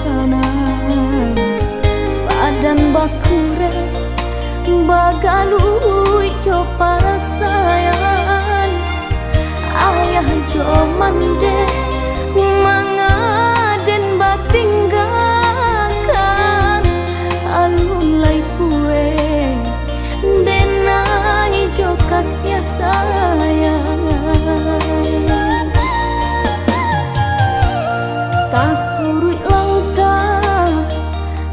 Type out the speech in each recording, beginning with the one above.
sana badan bakure bagalui jo parasayan ayah jo mande mangaden batinggakan alun lai pue denai jo kasih sayang tasurui langkah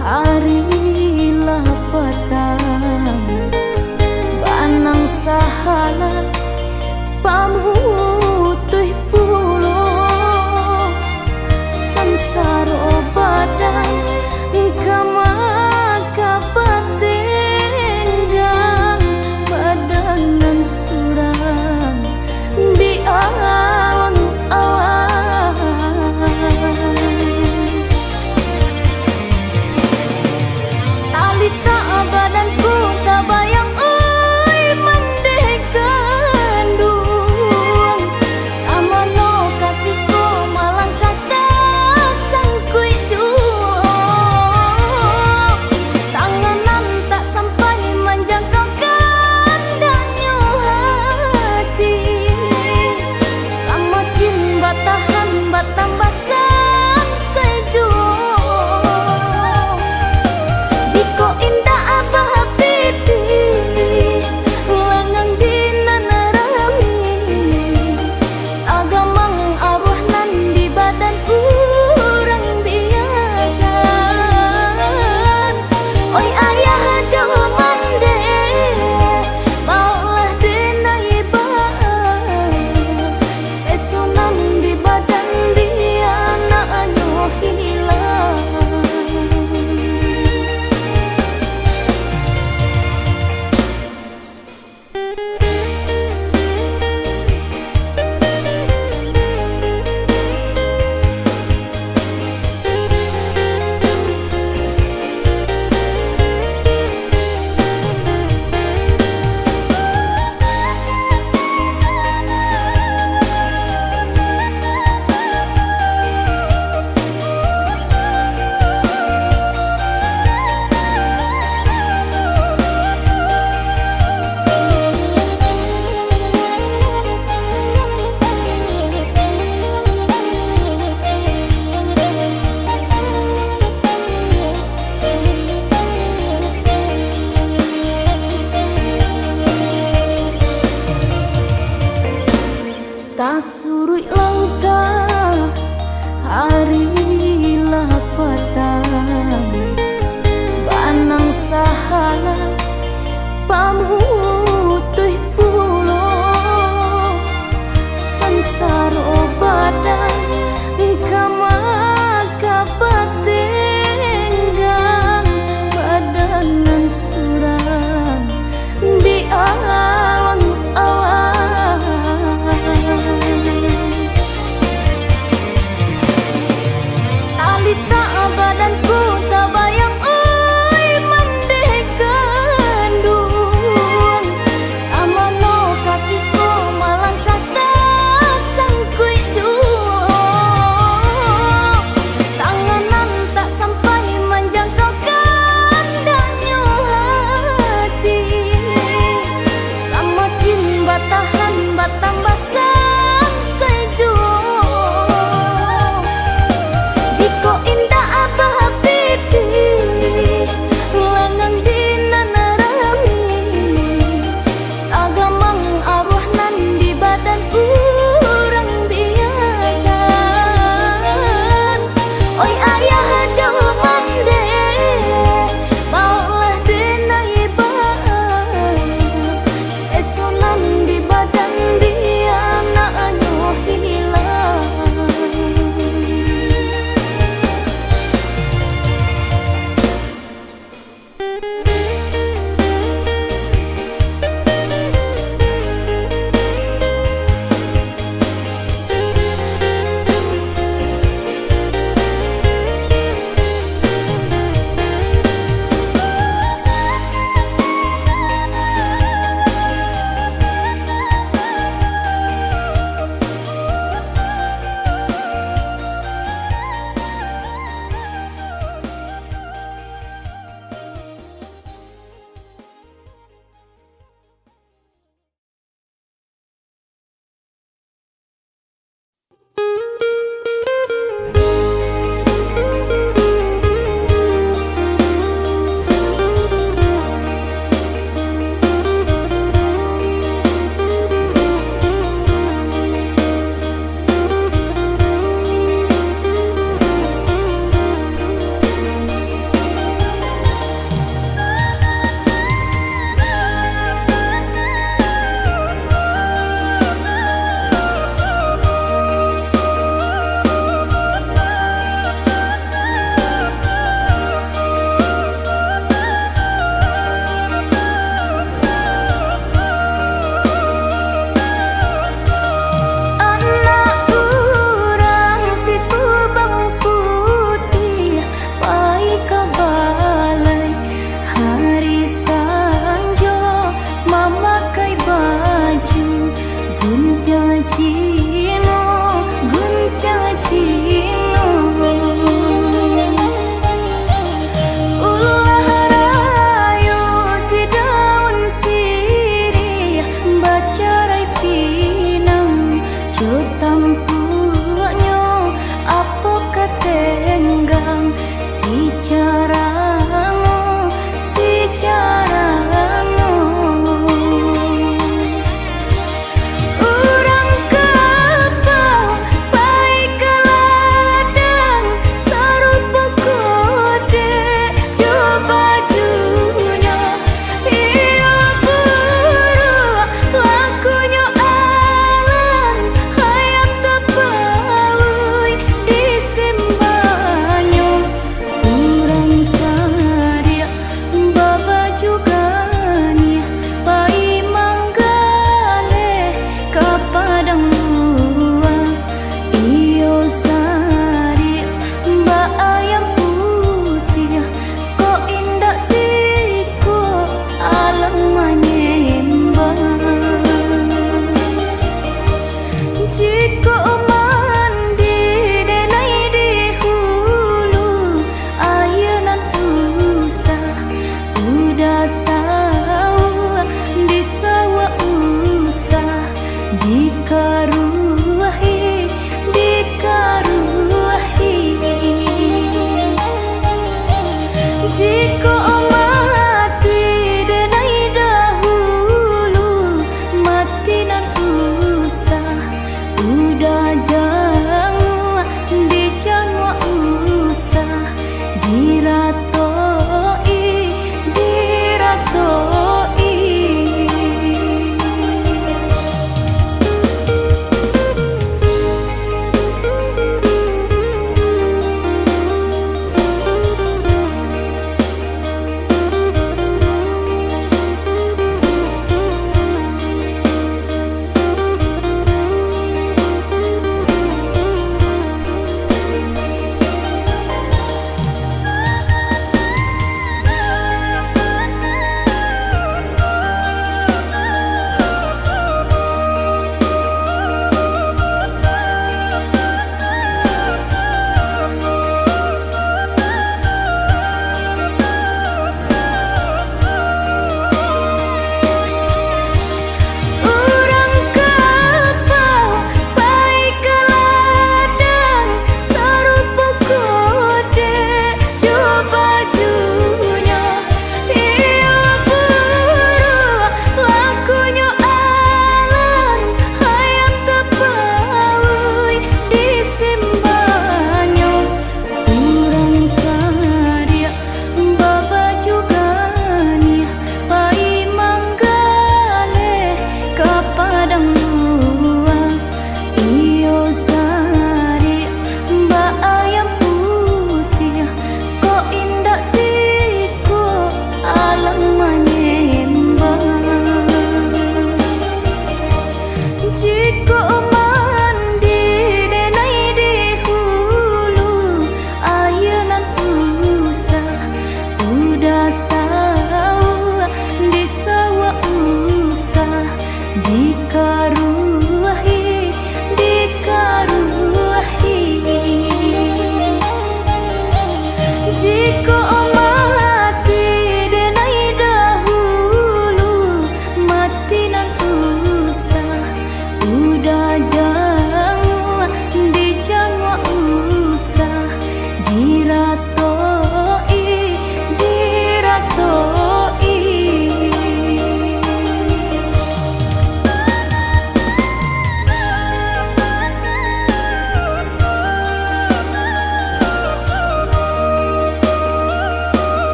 harilah petang banang sahala pamutuh pulo sansaro badan kama kabatenggang badanan surang di awang-awang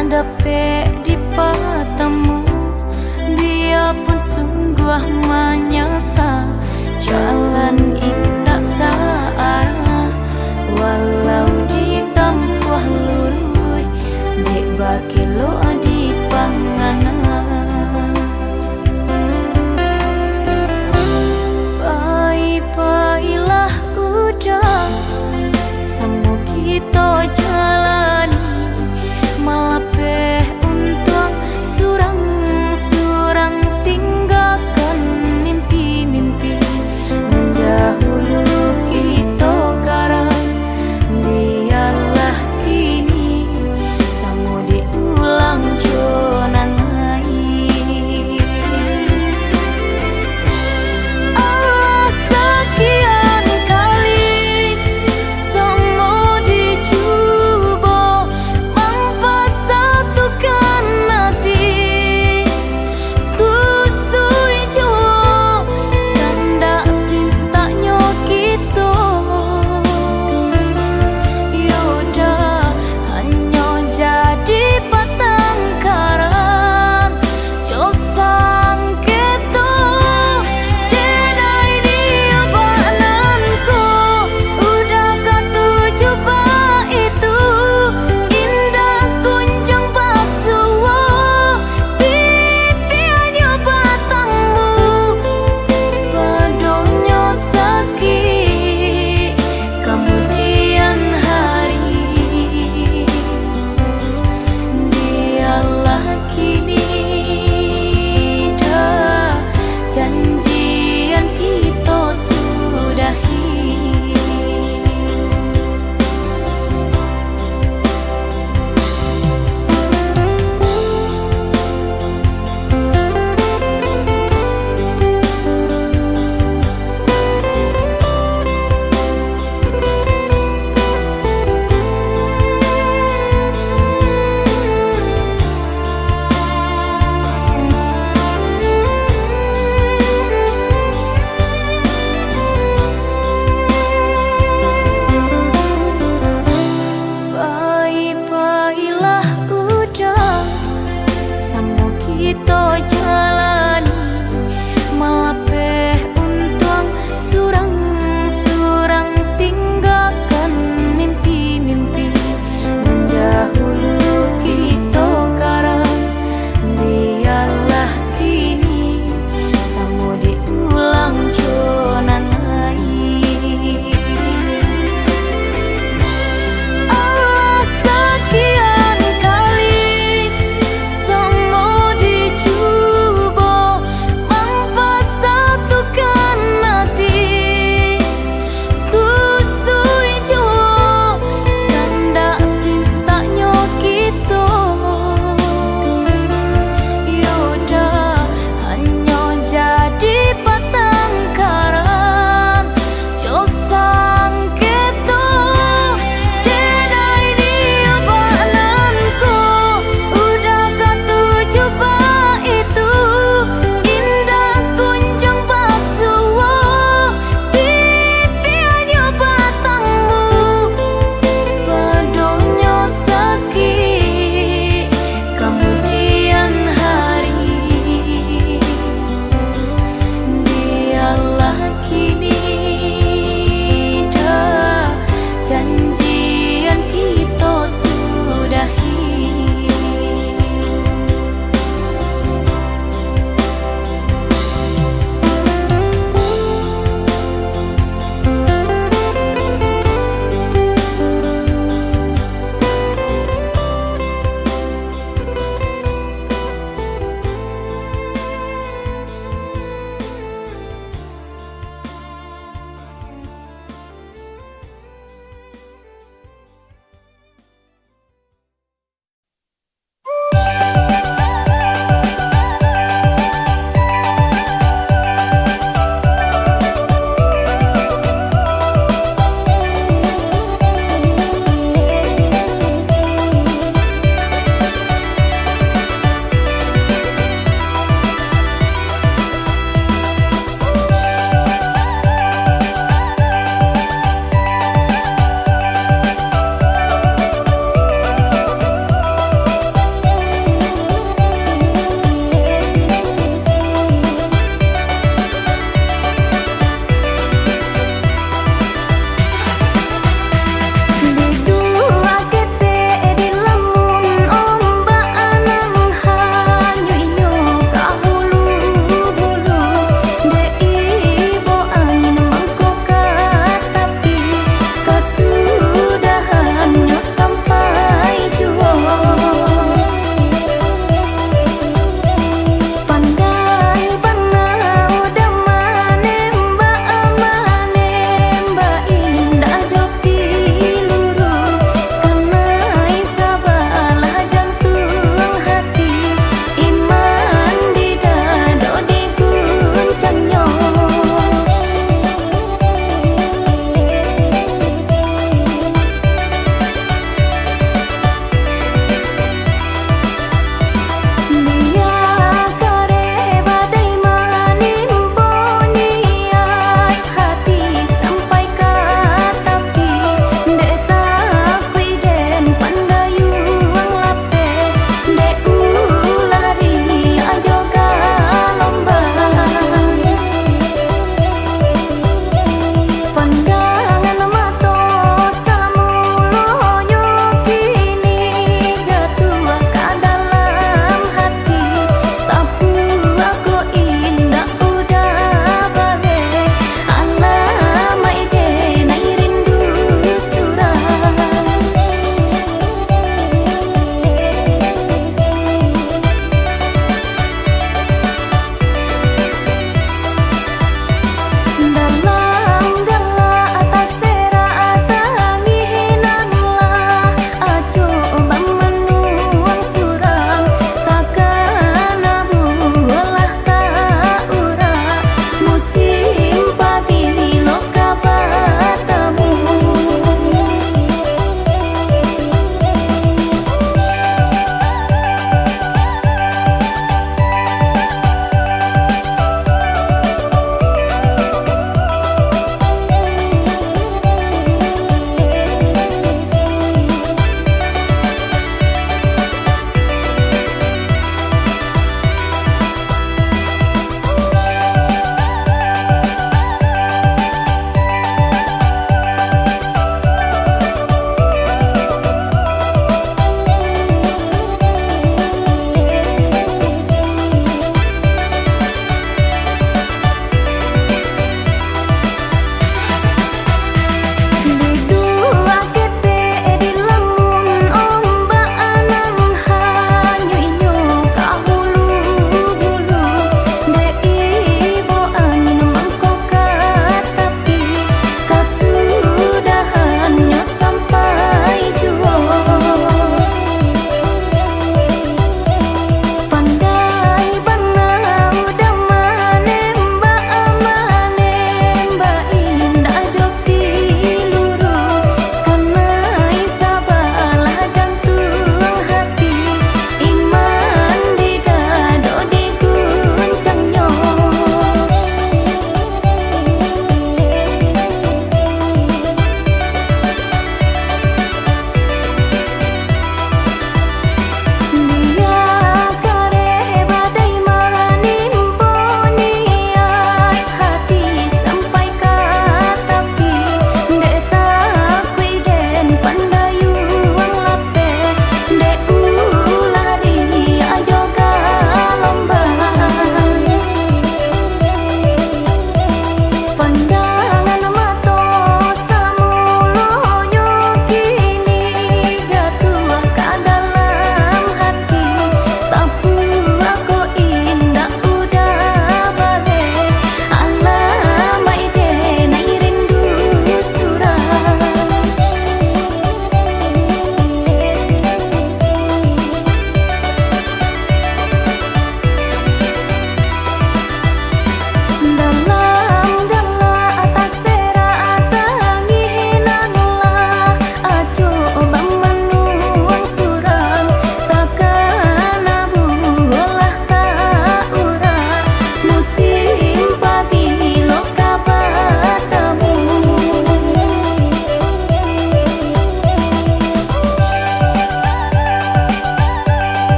Dapat dipatamu, biarpun sungguh menyasa, jalan indah searah, walau ditempuh lului, dek bagi lo di pangana. Baik-baiklah udah, sama kita jalani. Malah untuk surang-surang tinggalkan mimpi-mimpi mendahulu kita karang. Biarlah kini semua diulang.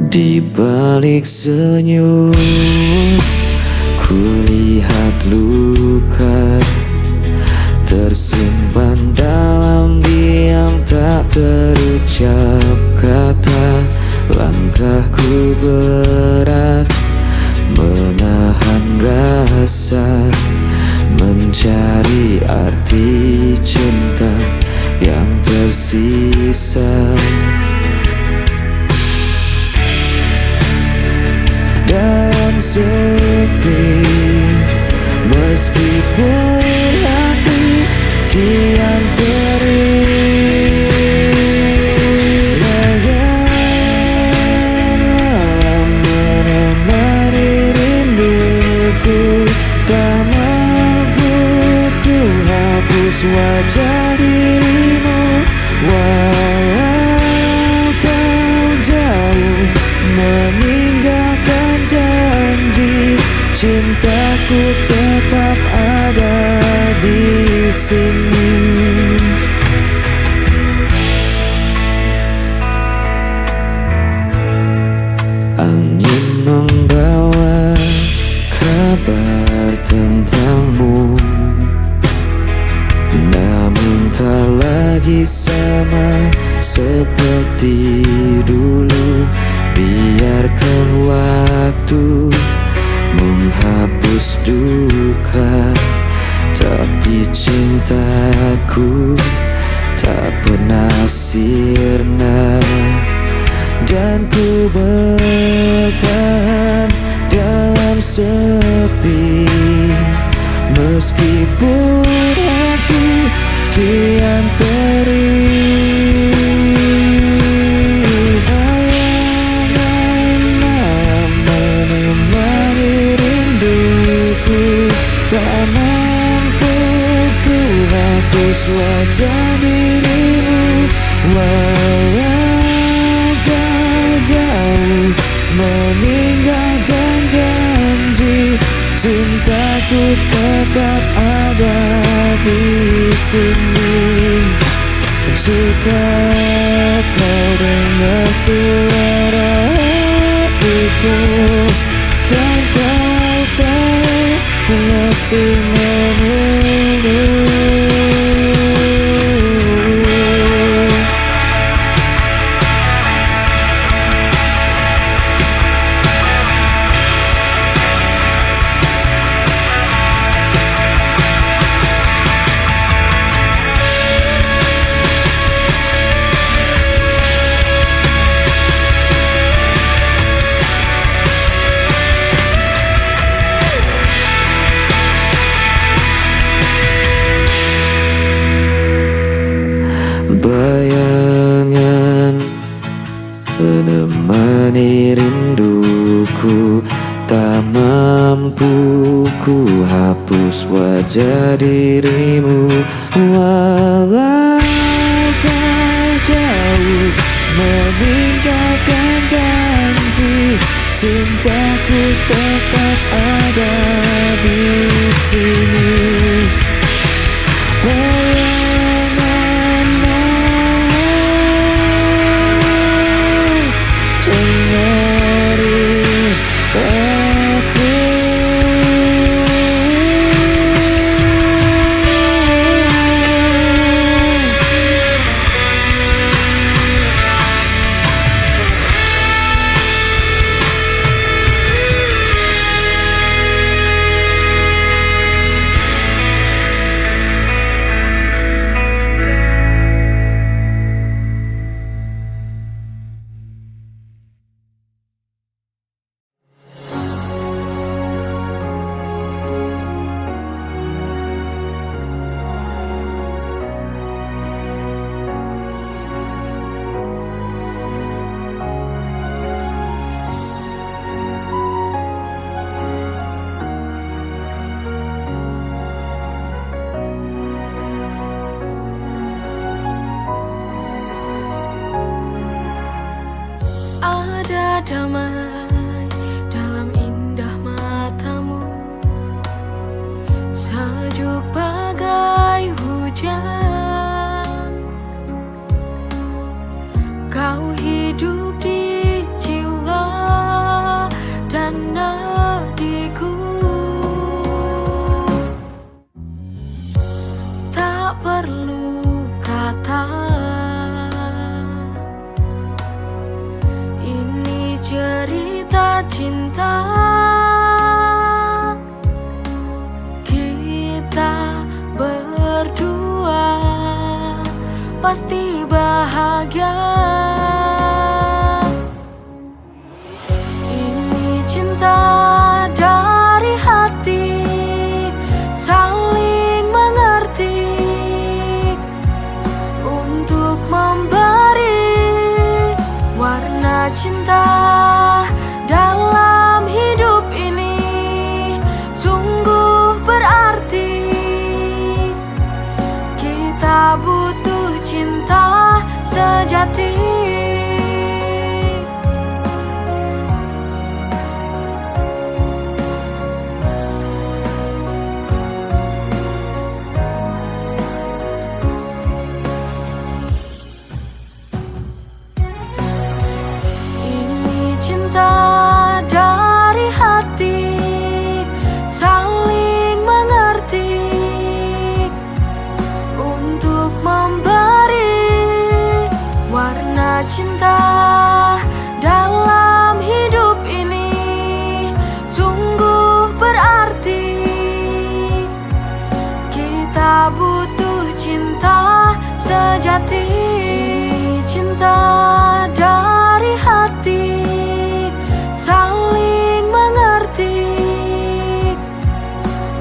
Di balik senyum, kulihat luka tersimpan dalam diam, tak terucap kata. Langkahku berat, menahan rasa, mencari arti cinta yang tersisa. Dan sepi, meskipun hati kian perih, bayangan malam menemani rinduku. Tak mampu ku hapus wajah dirimu, walau kau jauh meninggalkan janji. Cintaku tetap ada di sini. Angin membawa kabar tentangmu, namun tak lagi sama seperti dulu. Biarkan waktu menghapus duka, tapi cintaku tak pernah sirna. Dan ku bertahan dalam sepi, meskipun hati kian perih. Bayangan malam menemani rinduku, tak mampu ku hapus wajah dirimu, walau kau jauh meninggalkan janji. Cintaku tetap ada di sini. Jika kau dengar suara hatiku, kan kau tahu ku masih menunggu. Bayangan menemani rinduku, tak mampu ku hapus wajah dirimu, walau kau jauh meninggalkan janji. Cintaku tetap ada di sini. pribadiku. Tak perlu kata, ini cerita cinta kita berdua, pasti bahagia. Ini cinta dari hati, saling mengerti untuk memberi warna cinta dalam hidup ini. Sungguh berarti kita butuh cinta sejati. Ini cinta dari hati, saling mengerti untuk memberi warna cinta dalam hidup ini. Sungguh berarti kita butuh cinta sejati. Cinta dari hati, saling mengerti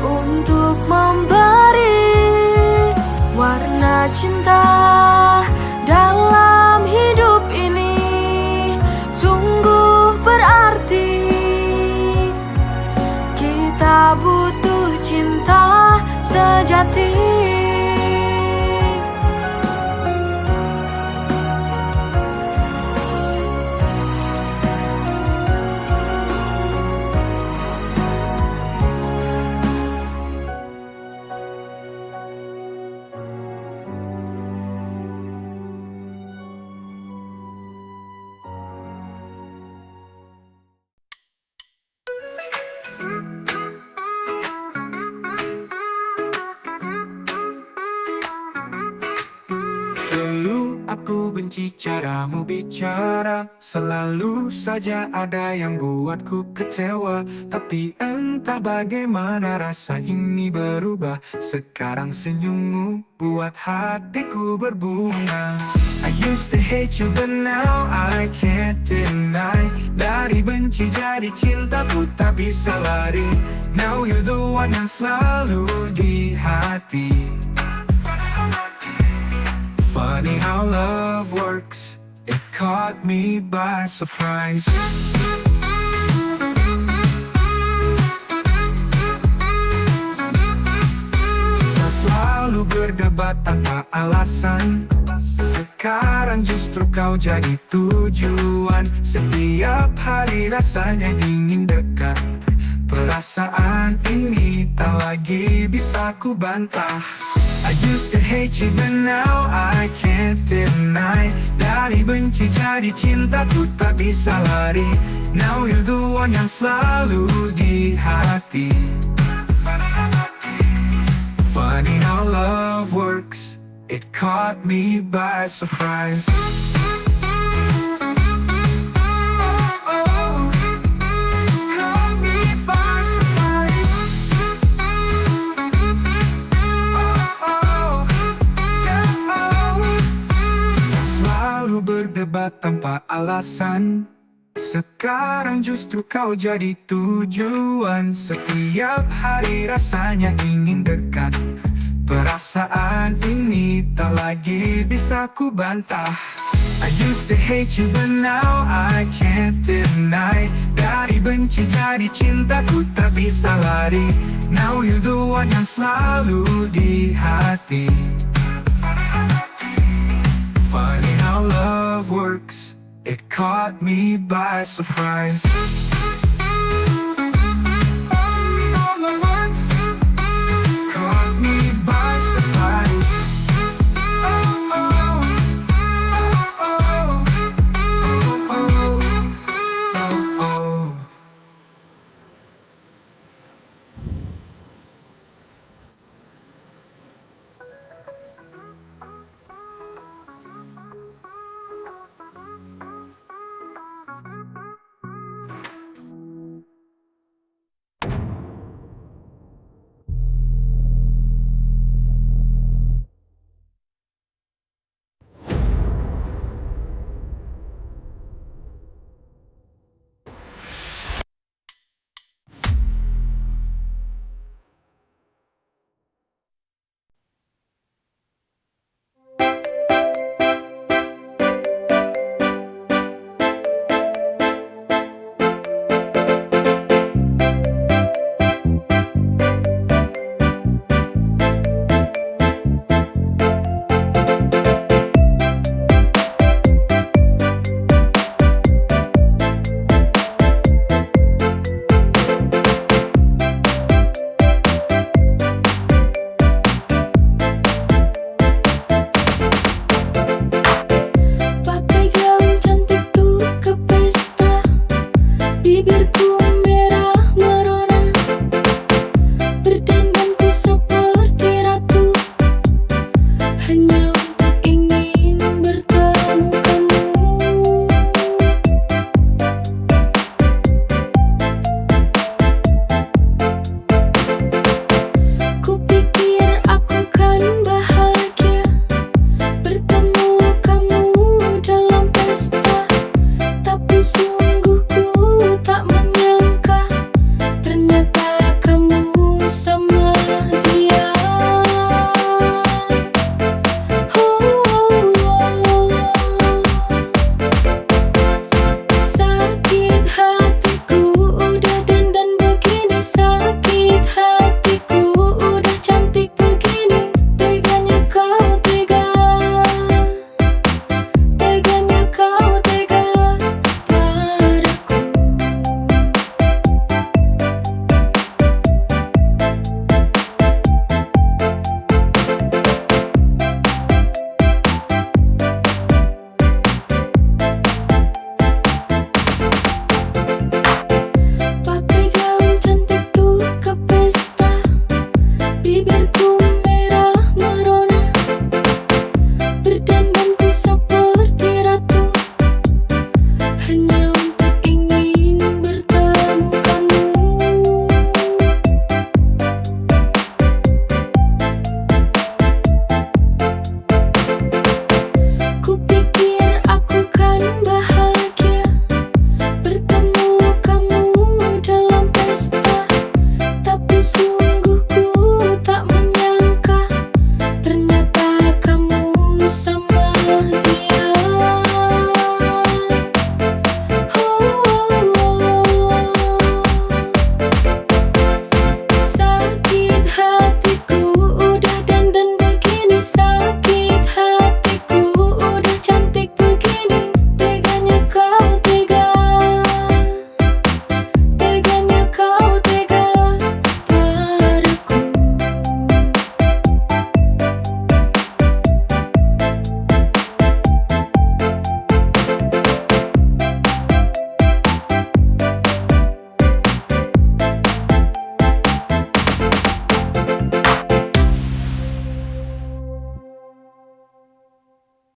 untuk memberi warna cinta dalam hidup ini. Sungguh berarti kita butuh cinta sejati. Dulu aku benci caramu bicara, selalu saja ada yang buatku kecewa. Tapi entah bagaimana rasa ini berubah, sekarang senyummu buat hatiku berbunga. I used to hate you but now I can't deny. Dari benci jadi cinta ku tak bisa lari. Now you're the one yang selalu di hati. Funny how love works, it caught me by surprise. Kita selalu berdebat tanpa alasan, sekarang justru kau jadi tujuan. Setiap hari rasanya ingin dekat, perasaan ini tak lagi bisa ku bantah. I used to hate you but now I can't deny. Dari benci jadi cinta ku tak bisa lari. Now you're the one yang selalu di hati. Funny how love works, it caught me by surprise. Berdebat tanpa alasan, sekarang justru kau jadi tujuan. Setiap hari rasanya ingin dekat, perasaan ini tak lagi bisa ku bantah. I used to hate you but now I can't deny. Dari benci jadi cinta ku tak bisa lari. Now you're the one yang selalu di hati. Funny how love works, it caught me by surprise.